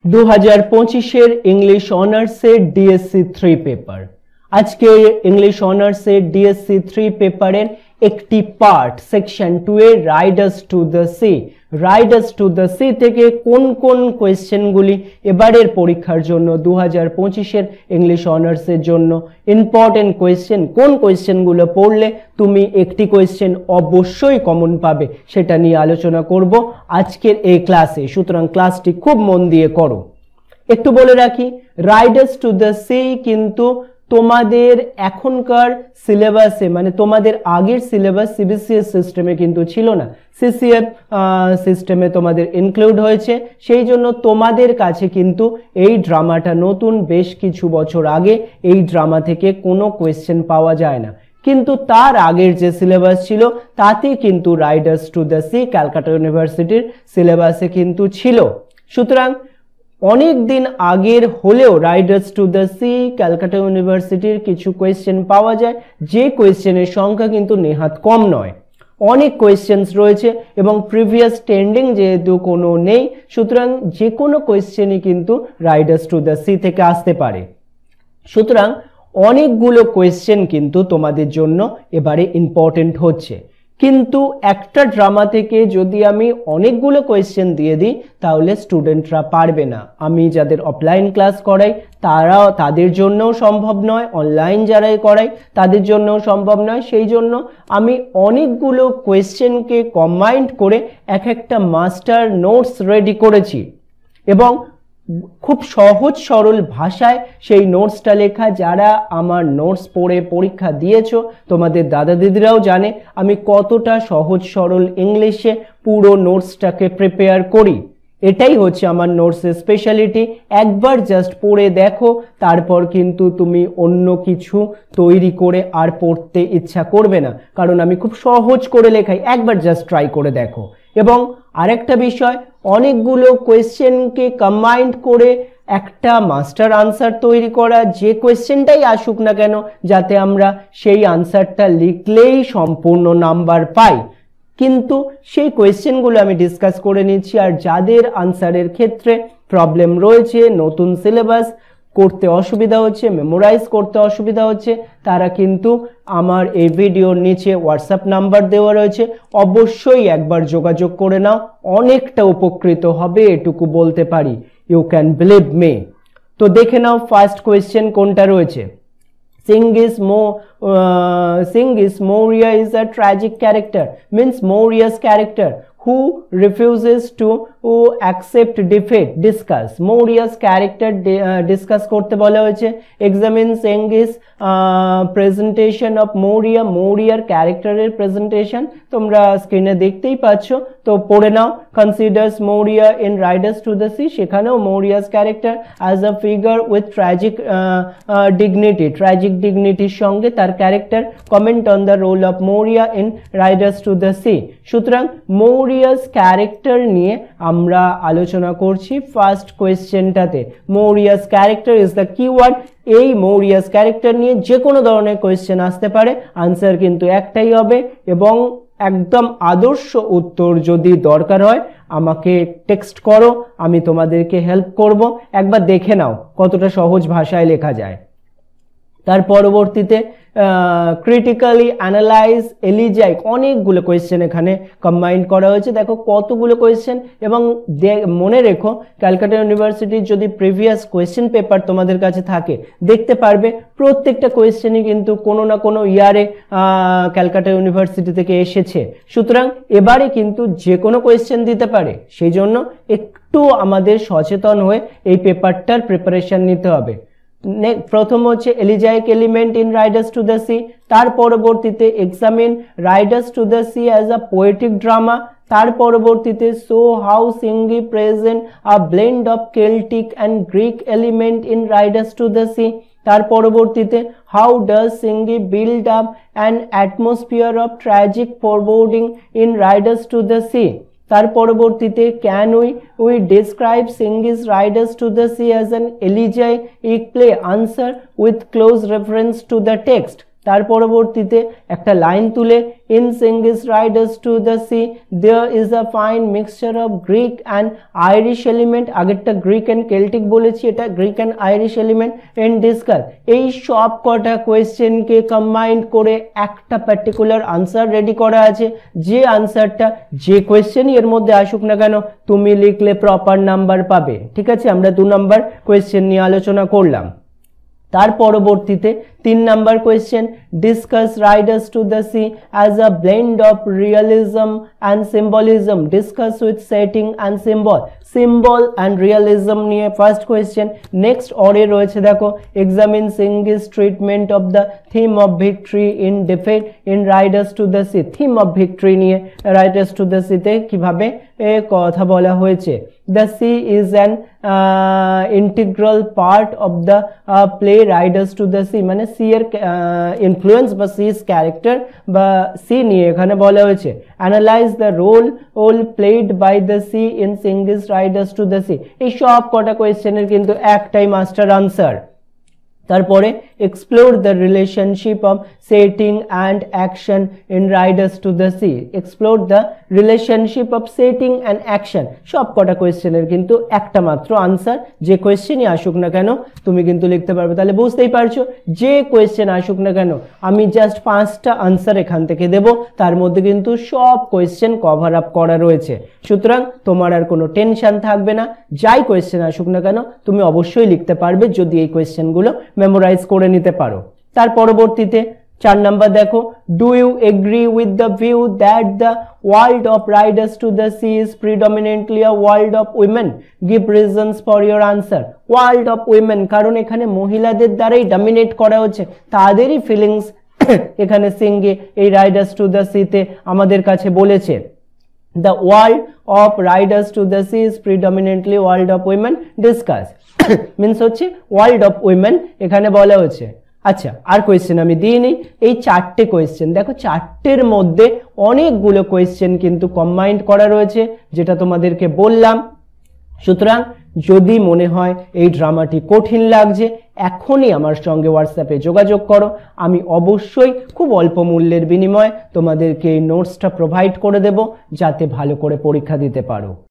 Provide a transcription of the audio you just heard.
2025 English honours से DSC 3 paper आज के इंग्लिश ऑनर्स से DSC 3 पेपर একটি পার্ট সেকশন 2 এর রাইডার্স টু দ্য সি থেকে কোন কোন কোশ্চেনগুলি এবারের পরীক্ষার জন্য 2025 এর ইংলিশ অনার্স এর জন্য ইম্পর্টেন্ট কোশ্চেন, কোন কোশ্চেনগুলো পড়লে তুমি একটি কোশ্চেন অবশ্যই কমন পাবে সেটা নিয়ে আলোচনা করব আজকের এই ক্লাসে। সুতরাং ক্লাসটি খুব মন দিয়ে করো। একটু বলে রাখি, রাইডার্স টু দ্য সি কিন্তু তোমাদের এখনকার সিলেবাসে মানে তোমাদের আগের সিলেবাস সিবিসিএস সিস্টেমে কিন্তু ছিল না, সিসিএফ সিস্টেমে তোমাদের ইনক্লুড হয়েছে। সেই জন্য তোমাদের কাছে কিন্তু এই ড্রামাটা নতুন, বেশ কিছু বছর আগে এই ড্রামা থেকে কোনো কোয়েশ্চেন পাওয়া যায় না, কিন্তু তার আগের যে সিলেবাস ছিল তাতে কিন্তু Riders to the C Calcutta ইউনিভার্সিটির সিলেবাসে কিন্তু ছিল। সুতরাং অনেক দিন আগের হলেও Riders to the C Calcutta ইউনিভার্সিটির কিছু কোয়েশ্চেন পাওয়া যায়, যে কোয়েশ্চেনের সংখ্যা কিন্তু নেহাত কম নয়। অনেক কোয়েশ্চেন্স রয়েছে এবং প্রিভিয়াস ট্রেন্ডিং যেহেতু কোনো নেই, সুতরাং যে কোনো কোয়েশ্চেনই কিন্তু রাইডার্স টু দ্য সি থেকে আসতে পারে। সুতরাং অনেকগুলো কোয়েশ্চেন কিন্তু তোমাদের জন্য এবারে ইম্পর্টেন্ট হচ্ছে, কিন্তু একটা ড্রামা থেকে যদি আমি অনেকগুলো কোয়েশ্চেন দিয়ে দিই তাহলে স্টুডেন্টরা পারবে না। আমি যাদের অফলাইন ক্লাস করাই তাদের জন্যও সম্ভব নয়, অনলাইন যারাই করাই তাদের জন্যও সম্ভব নয়। সেই জন্য আমি অনেকগুলো কোয়েশ্চেনকে কম্বাইন্ড করে একটা মাস্টার নোটস রেডি করেছি এবং খুব সহজ সরল ভাষায় সেই নোটসটা লেখা। যারা আমার নোটস পড়ে পরীক্ষা দিয়েছো তোমাদের দাদা দিদিরাও জানে আমি কতটা সহজ সরল ইংলিশে পুরো নোটসটাকে প্রিপেয়ার করি। এটাই হচ্ছে আমার নোটসের স্পেশালিটি। একবার জাস্ট পড়ে দেখো, তারপর কিন্তু তুমি অন্য কিছু তৈরি করে আর পড়তে ইচ্ছা করবে না, কারণ আমি খুব সহজ করে লেখাই। একবার জাস্ট ট্রাই করে দেখো। এবং আরেকটা বিষয়, অনেকগুলো কোয়েশ্চেনকে কম্বাইন্ড করে একটা মাস্টার আনসার তৈরি করা, যে কোয়েশ্চেনটাই আসুক না কেন যাতে আমরা সেই আনসারটা লিখলেই সম্পূর্ণ নাম্বার পাই। কিন্তু সেই কোয়েশ্চেনগুলো আমি ডিসকাস করে নিচ্ছি। আর যাদের আনসারের ক্ষেত্রে প্রবলেম রয়েছে, নতুন সিলেবাস করতে অসুবিধা হচ্ছে, মেমোরাইজ করতে অসুবিধা হচ্ছে, তারা কিন্তু আমার এই ভিডিওর নিচে হোয়াটসঅ্যাপ নাম্বার দেওয়া রয়েছে, অবশ্যই একবার যোগাযোগ করে নাও, অনেকটা উপকৃত হবে এটুকু বলতে পারি। You can believe me. তো দেখে নাও ফার্স্ট কোয়েশ্চেন কোনটা রয়েছে। Singis Moria is a tragic character, means Moria's character who refuses to accept defeat. Discuss Moria's character discuss করতে বলা হয়েছে। Examine Singis presentation of Moriaর ক্যারেক্টারের প্রেজেন্টেশন তোমরা স্ক্রিনে দেখতেই পাচ্ছ, তো পড়ে নাও। Considers Moria in Riders to the Sea, সেখানেও Moria's character as a figure with tragic dignityর সঙ্গে তার character. Comment on the role of Moria in Riders to the Sea. সুতরাং Moria's ক্যারেক্টার নিয়ে আমরা আলোচনা করছি first কোয়েশ্চেনটাতে। Moria's character is the keyword। এই Moria's character নিয়ে যে কোনো ধরনের কোয়েশ্চেন আসতে পারে, আনসার কিন্তু একটাই হবে এবং একদম আদর্শ উত্তর যদি দরকার হয় আমাকে টেক্সট করো, আমি তোমাদেরকে হেল্প করব। একবার দেখে নাও কতটা সহজ ভাষায় লেখা যায়। তার পরবর্তীতে ক্রিটিক্যালি অ্যানালাইজ এলিজাইক, অনেকগুলো কোয়েশ্চেন এখানে কম্বাইন্ড করা হয়েছে। দেখো কতগুলো কোয়েশ্চেন, এবং মনে রেখো ক্যালকাটা ইউনিভার্সিটির যদি প্রিভিয়াস কোয়েশ্চেন পেপার তোমাদের কাছে থাকে দেখতে পারবে প্রত্যেকটা কোয়েশ্চেনই কিন্তু কোনো না কোনো ইয়ারে ক্যালকাটা ইউনিভার্সিটি থেকে এসেছে। সুতরাং এবারে কিন্তু যে কোনো কোয়েশ্চেন দিতে পারে, সেই জন্য একটু আমাদের সচেতন হয়ে এই পেপারটার প্রিপারেশন নিতে হবে। প্রথম হচ্ছে elegiac element in riders to the sea, তার পরবর্তীতে examine riders to the sea as a poetic drama, তার পরবর্তীতে show how Synge present a blend of Celtic and Greek element in riders to the sea, তার পরবর্তীতে how does Synge build up an atmosphere of tragic foreboding in riders to the sea, তার পরবর্তীতে can we describe Synge's riders to the sea as an এলিজাইক play, answer with close reference to the text. তার পরবর্তীতে একটা line তুলে in Synge's riders to the sea there is a fine mixture of Greek and Irish element, আগেরটা Greek and Celtic বলেছি, এটা Greek and Irish element and discuss. এই সব কটা কোয়েশ্চেনকে কম্বাইন করে একটা পার্টিকুলার আনসার রেডি করা আছে, যে আনসারটা যে কোয়েশ্চেনই এর মধ্যে আসুক না কেন তুমি লিখলে প্রপার নাম্বার পাবে। ঠিক আছে, আমরা 2 নাম্বার কোয়েশ্চেন নিয়ে আলোচনা করলাম। তার পরবর্তীতে 3 number question discuss riders to the sea as a blend of realism and symbolism, discuss with setting and symbol and realism নিয়ে ফার্স্ট কোয়েশ্চেন। নেক্সট অরে রয়েছে দেখো examine Synge's treatment of the theme of victory in defeat in riders to the sea, theme of victory নিয়ে riders to the সিতে কিভাবে কথা বলা হয়েছে। The sea is an integral part of the play Riders to the Sea, মানে sea এর influence বা sea's character বা সি নিয়ে এখানে বলা হয়েছে। Analyse the role played by the sea in Synge's riders to the sea, এই সব কটা কোয়েশ্চেনের কিন্তু একটাই মাস্টার আনসার। তারপরে explore the relationship of setting and action in riders to the sea, explore the relationship of setting and action, সব কটা কোয়েশ্চেনের কিন্তু একটা মাত্র আনসার, যে কোয়েশ্চেনই আসুক না কেন তুমি কিন্তু লিখতে পারবে। তাহলে বুঝতেই পারছো যে কোয়েশ্চেন আসুক না কেন আমি জাস্ট 5টা আনসার এখান থেকে দেব, তার মধ্যে কিন্তু সব কোয়েশ্চেন কভার আপ করা রয়েছে। সুতরাং তোমার আর কোনো টেনশন থাকবে না, যাই কোয়েশ্চেন আসুক না কেন তুমি অবশ্যই লিখতে পারবে যদি এই কোয়েশ্চেনগুলো মেমোরাইজ করে নিতে পারো। তার পরবর্তীতে 4 নাম্বার দেখো do you agree with the view that the world of riders to the sea is predominantly a world of women, give reasons for your answer. World of women কারণ এখানে মহিলাদের দ্বারাই ডমিনেট করা হচ্ছে, তাদেরই ফিলিংস এখানে সিঙ্গে এই রাইডার্স টু দ্য সিতে আমাদের কাছে বলেছে। The world of riders to the sea is predominantly world of women, discuss means হচ্ছে world of women এখানে বলা হচ্ছে। আচ্ছা আর কোয়েশ্চেন আমি দিইনি, এই 4টে কোয়েশ্চেন দেখো 4টের মধ্যে অনেকগুলো কোয়েশ্চেন কিন্তু কম্বাইন্ড করা রয়েছে যেটা তোমাদেরকে বললাম। সুতরাং যদি মনে হয় এই ড্রামাটি কঠিন লাগছে এখনই আমার সঙ্গে হোয়াটসঅ্যাপে যোগাযোগ করো, আমি অবশ্যই খুব অল্প মূল্যের বিনিময়ে তোমাদেরকে এই নোটসটা প্রোভাইড করে দেব যাতে ভালো করে পরীক্ষা দিতে পারো।